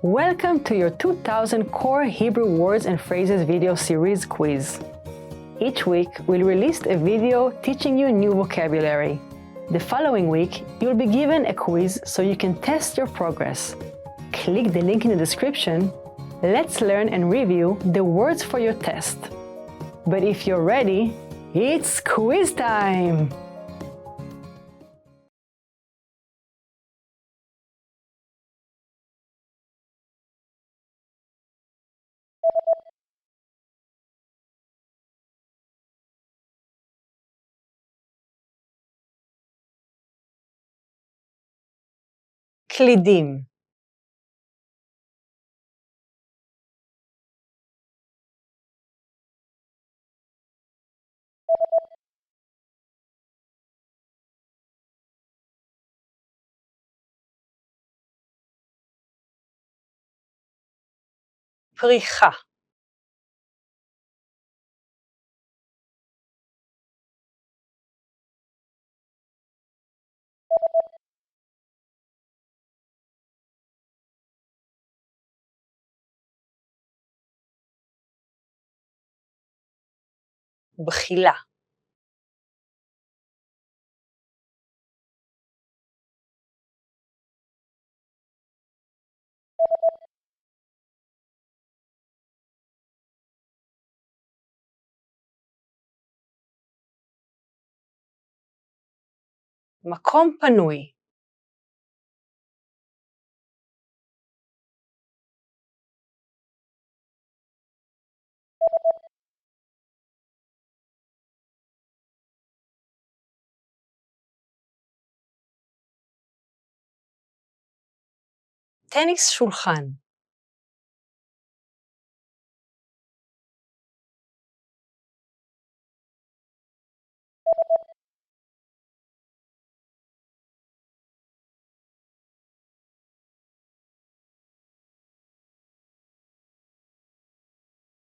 Welcome to your 2000 Core Hebrew Words and Phrases video series quiz. Each week, we'll release a video teaching you new vocabulary. The following week, you'll be given a quiz so you can test your progress. Click the link in the description. Let's learn and review the words for your test. But if you're ready, it's quiz time! קלידים. פריחה. בחילה. מקום פנוי. טניס שולחן.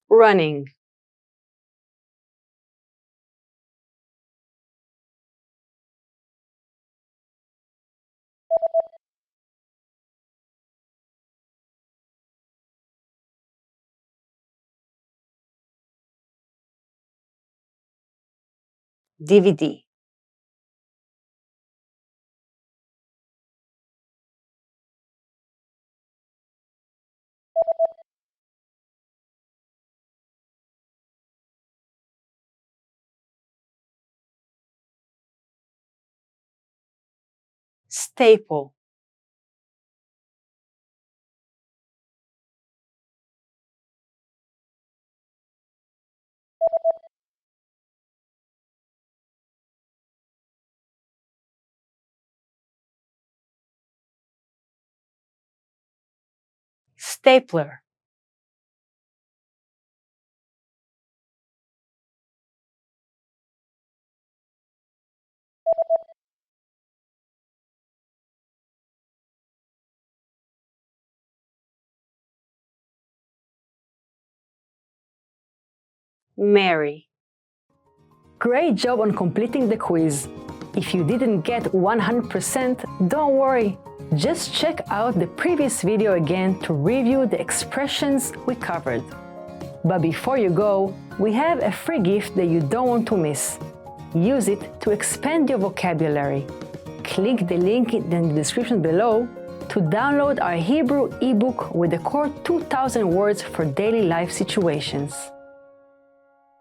running. DVD. staple. stapler. Mary. Great job on completing the quiz. If you didn't get 100%, don't worry. Just check out the previous video again to review the expressions we covered. But before you go, we have a free gift that you don't want to miss. Use it to expand your vocabulary. Click the link in the description below to download our Hebrew ebook with the core 2000 words for daily life situations.